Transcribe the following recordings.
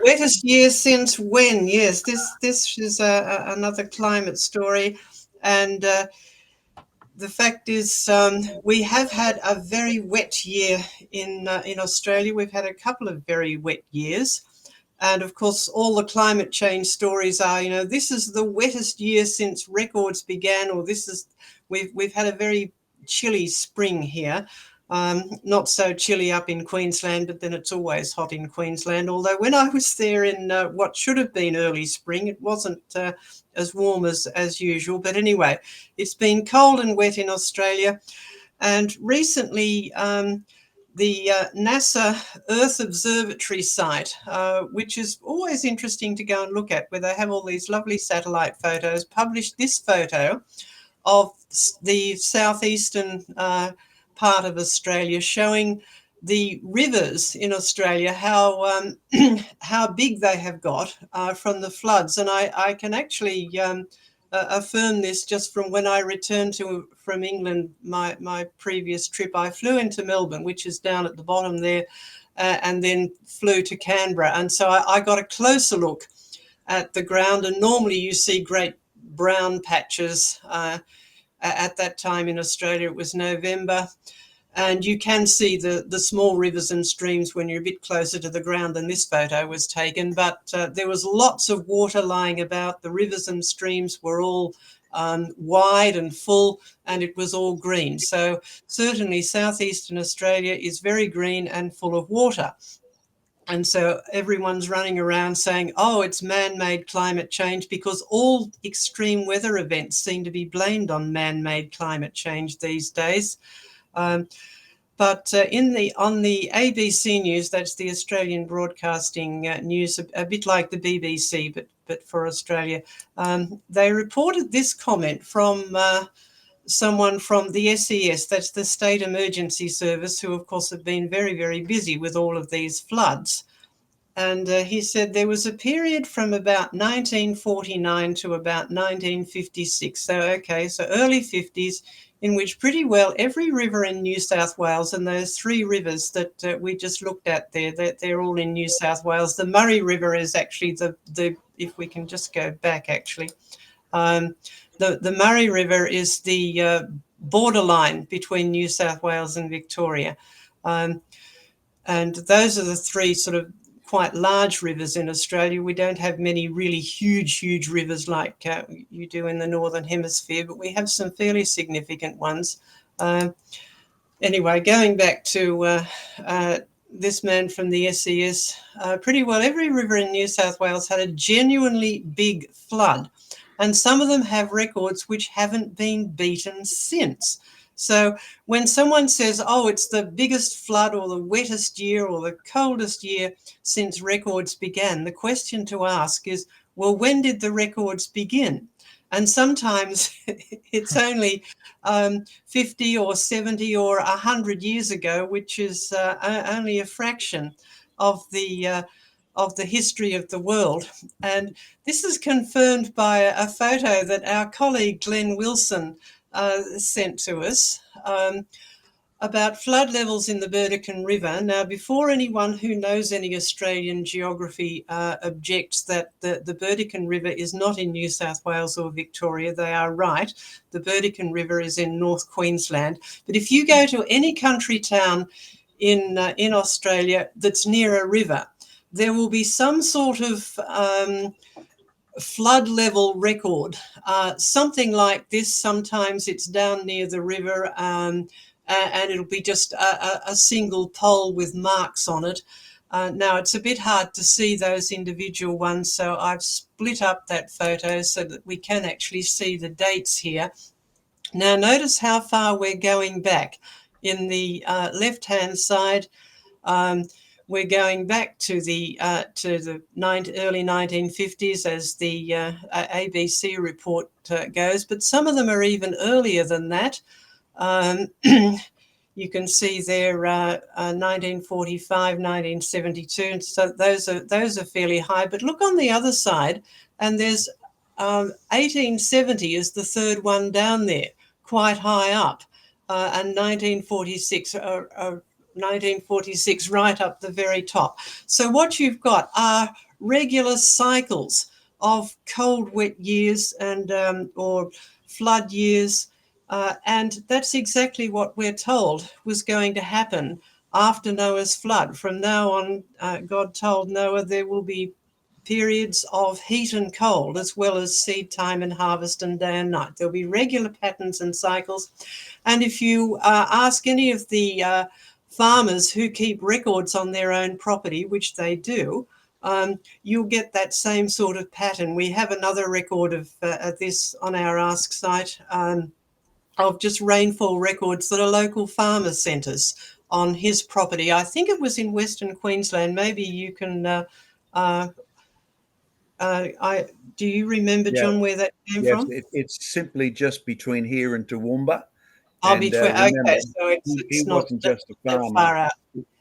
Wettest year since when? Yes, this is another climate story, and the fact is, we have had a very wet year in Australia. We've had a couple of very wet years, and of course, all the climate change stories are, this is the wettest year since records began, or this is we've had a very chilly spring here. Not so chilly up in Queensland, but then it's always hot in Queensland. Although when I was there in what should have been early spring, it wasn't as warm as usual. But anyway, it's been cold and wet in Australia. And recently, the NASA Earth Observatory site, which is always interesting to go and look at, where they have all these lovely satellite photos, published this photo of the southeastern part of Australia, showing the rivers in Australia, how how big they have got from the floods. And I can actually affirm this just from when I returned from England, my previous trip. I flew into Melbourne, which is down at the bottom there, and then flew to Canberra. And so I got a closer look at the ground. And normally you see great brown patches. At that time in Australia, it was November. And you can see the small rivers and streams when you're a bit closer to the ground than this photo was taken. But there was lots of water lying about. The rivers and streams were all wide and full, and it was all green. So certainly southeastern Australia is very green and full of water. And so everyone's running around saying, oh, it's man-made climate change, because all extreme weather events seem to be blamed on man-made climate change these days. But on the ABC News, that's the Australian Broadcasting News, a bit like the BBC, but for Australia, they reported this comment from someone from the SES, that's the State Emergency Service, who of course have been very, very busy with all of these floods. And he said there was a period from about 1949 to about 1956. So early 50s, in which pretty well every river in New South Wales, and those three rivers that we just looked at there, they're all in New South Wales. The Murray River is actually the if we can just go back actually, the Murray River is the borderline between New South Wales and Victoria. And those are the three sort of quite large rivers in Australia. We don't have many really huge rivers like you do in the Northern Hemisphere, but we have some fairly significant ones. Anyway, going back to this man from the SES, pretty well every river in New South Wales had a genuinely big flood, and some of them have records which haven't been beaten since. So when someone says, oh, it's the biggest flood or the wettest year or the coldest year since records began, the question to ask is, well, when did the records begin? And sometimes it's only 50 or 70 or 100 years ago, which is only a fraction of the history of the world. And this is confirmed by a photo that our colleague Glenn Wilson sent to us about flood levels in the Burdekin River. Now, before anyone who knows any Australian geography objects that the Burdekin River is not in New South Wales or Victoria, they are right. The Burdekin River is in North Queensland. But if you go to any country town in Australia that's near a river, there will be some sort of flood level record, something like this. Sometimes it's down near the river, and it'll be just a single pole with marks on it. Now, it's a bit hard to see those individual ones, so I've split up that photo so that we can actually see the dates here. Now, notice how far we're going back. In the left-hand side, we're going back to the early 1950s as the ABC report goes, but some of them are even earlier than that. You can see there 1945, 1972, so those are fairly high. But look on the other side, and there's 1870 is the third one down there, quite high up, and 1946 right up the very top. So what you've got are regular cycles of cold, wet years and or flood years. And that's exactly what we're told was going to happen after Noah's flood. From now on, God told Noah there will be periods of heat and cold, as well as seed time and harvest and day and night. There'll be regular patterns and cycles. And if you ask any of the farmers who keep records on their own property, which they do, you'll get that same sort of pattern. We have another record of this on our Ask site, of just rainfall records that a local farmer sent us on his property. I think it was in Western Queensland. Maybe you can do you remember, Yeah. John, where that came Yes, from? it's simply just between here and Toowoomba. I'll And be okay, remember, so he it's not wasn't just a that farmer. far out.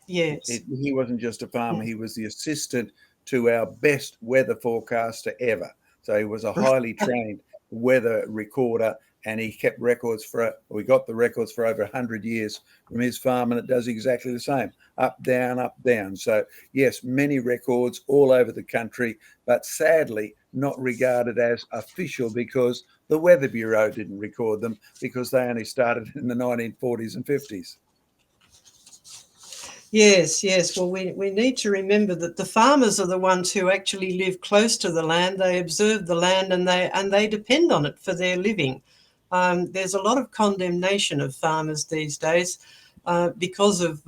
Yes. He wasn't just a farmer. He was the assistant to our best weather forecaster ever. So he was a highly trained weather recorder, and he kept records we got the records for over 100 years from his farm, and it does exactly the same, up, down, up, down. So yes, many records all over the country, but sadly not regarded as official because the Weather Bureau didn't record them because they only started in the 1940s and 50s. Yes, yes. Well, we need to remember that the farmers are the ones who actually live close to the land. They observe the land and they depend on it for their living. There's a lot of condemnation of farmers these days because of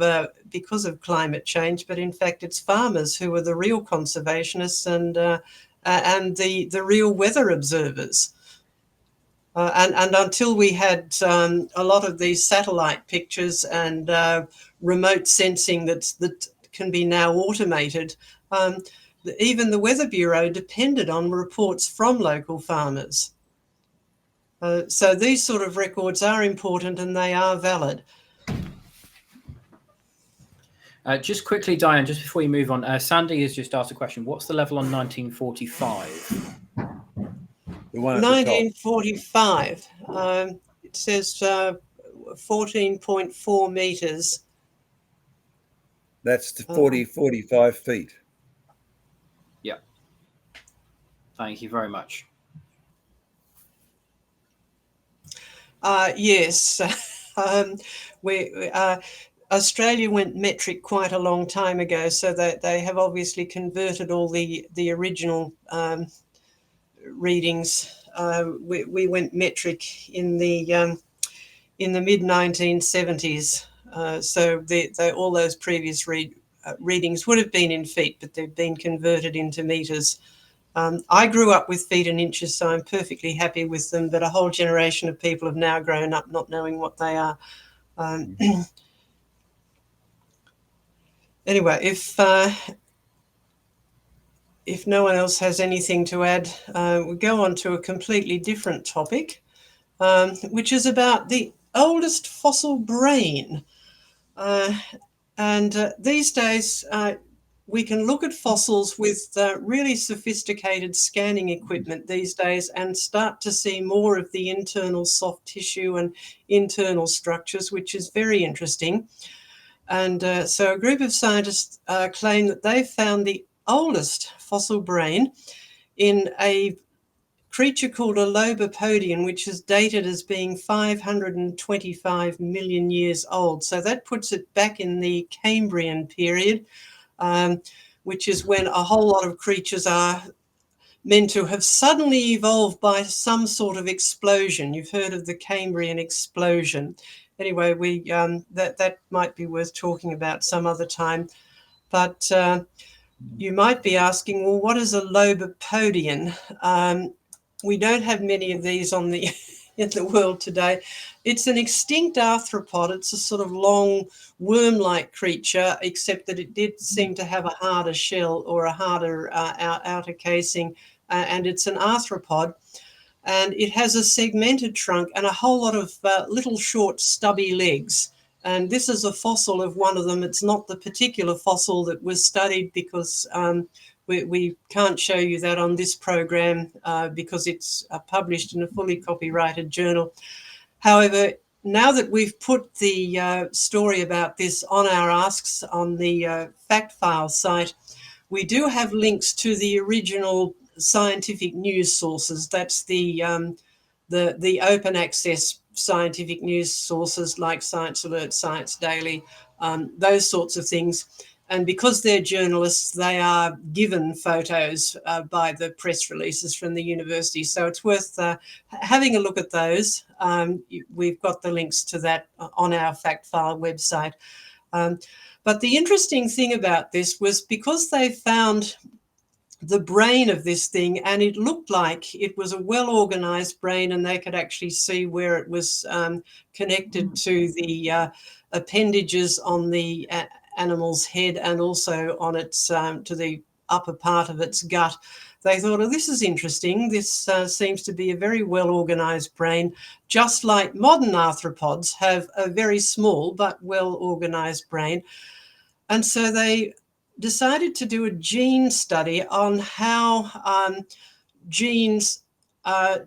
climate change, but in fact, it's farmers who are the real conservationists and the real weather observers. And until we had a lot of these satellite pictures and remote sensing that can be now automated, even the Weather Bureau depended on reports from local farmers. So these sort of records are important and they are valid. Just quickly, Diane, just before you move on, Sandy has just asked a question. What's the level on 1945? The one at the top. 1945, it says 14.4 metres. That's 45 feet. Yeah. Thank you very much. Yes. Australia went metric quite a long time ago, so that they have obviously converted all the original readings. We went metric in the mid 1970s. So all those previous readings would have been in feet, but they've been converted into meters. I grew up with feet and inches, so I'm perfectly happy with them, but a whole generation of people have now grown up not knowing what they are. Anyway, if no one else has anything to add, we'll go on to a completely different topic, which is about the oldest fossil brain. And these days, we can look at fossils with really sophisticated scanning equipment these days and start to see more of the internal soft tissue and internal structures, which is very interesting. And so a group of scientists claim that they found the oldest fossil brain in a creature called a lobopodian, which is dated as being 525 million years old. So that puts it back in the Cambrian period, which is when a whole lot of creatures are meant to have suddenly evolved by some sort of explosion. You've heard of the Cambrian explosion. Anyway, that might be worth talking about some other time. But you might be asking, well, what is a lobopodian? We don't have many of these in the world today. It's an extinct arthropod. It's a sort of long worm-like creature, except that it did seem to have a harder shell or a harder outer casing, and it's an arthropod. And it has a segmented trunk and a whole lot of little short stubby legs. And this is a fossil of one of them. It's not the particular fossil that was studied because we can't show you that on this program because it's published in a fully copyrighted journal. However, now that we've put the story about this on our asks on the fact file site, we do have links to the original scientific news sources. That's the open access scientific news sources like Science Alert, Science Daily, those sorts of things. And because they're journalists, they are given photos by the press releases from the university. So it's worth having a look at those. We've got the links to that on our fact file website. But the interesting thing about this was because they found the brain of this thing, and it looked like it was a well-organized brain, and they could actually see where it was connected to the appendages on the animal's head and also on its to the upper part of its gut. They thought, oh, this is interesting. This seems to be a very well-organized brain, just like modern arthropods have a very small but well-organized brain. And so they decided to do a gene study on how genes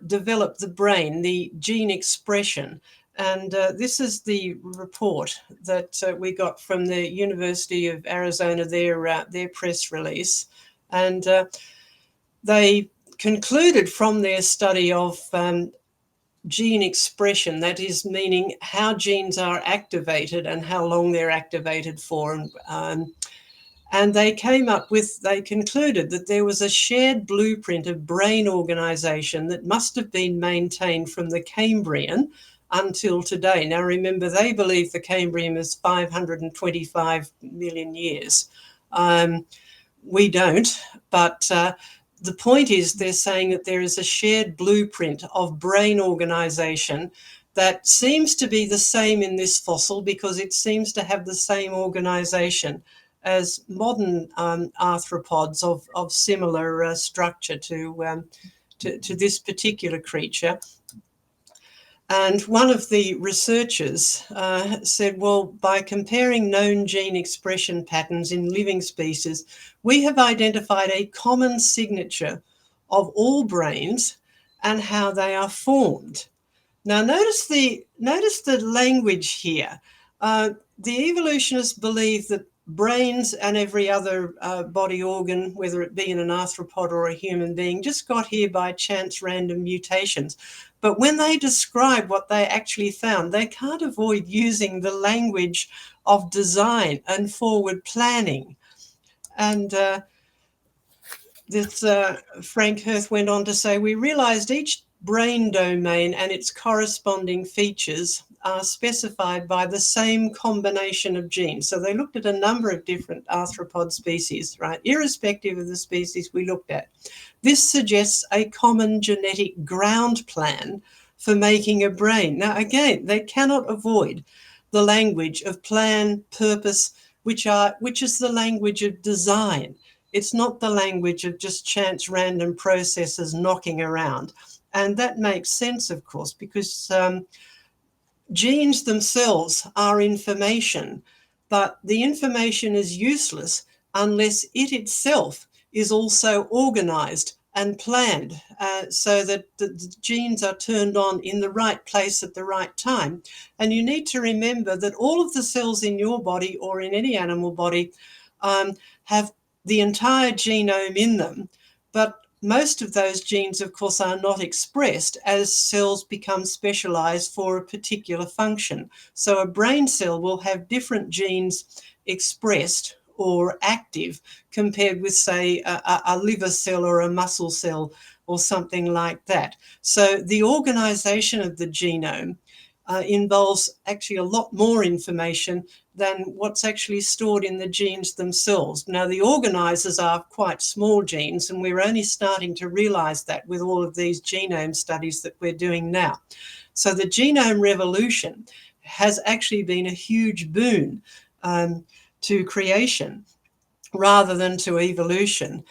develop the brain, the gene expression. And this is the report that we got from the University of Arizona, their press release. And they concluded from their study of gene expression, that is, meaning how genes are activated and how long they're activated for. And they concluded that there was a shared blueprint of brain organization that must have been maintained from the Cambrian until today. Now, remember, they believe the Cambrian is 525 million years. We don't, but the point is they're saying that there is a shared blueprint of brain organization that seems to be the same in this fossil because it seems to have the same organization as modern arthropods of similar structure to this particular creature. And one of the researchers said, well, by comparing known gene expression patterns in living species, we have identified a common signature of all brains and how they are formed. Now, notice the language here. The evolutionists believe that brains and every other body organ, whether it be in an arthropod or a human being, just got here by chance random mutations. But when they describe what they actually found, they can't avoid using the language of design and forward planning. And Frank Hirth went on to say, we realized each brain domain and its corresponding features are specified by the same combination of genes. So they looked at a number of different arthropod species, right? Irrespective of the species we looked at. This suggests a common genetic ground plan for making a brain. Now, again, they cannot avoid the language of plan, purpose, which is the language of design. It's not the language of just chance random processes knocking around. And that makes sense, of course, because genes themselves are information, but the information is useless unless it itself is also organized and planned so that the genes are turned on in the right place at the right time. And you need to remember that all of the cells in your body or in any animal body have the entire genome in them, but most of those genes, of course, are not expressed as cells become specialized for a particular function. So a brain cell will have different genes expressed or active compared with, say, a liver cell or a muscle cell or something like that. So the organization of the genome involves actually a lot more information than what's actually stored in the genes themselves. Now, the organizers are quite small genes, and we're only starting to realize that with all of these genome studies that we're doing now. So the genome revolution has actually been a huge boon to creation rather than to evolution.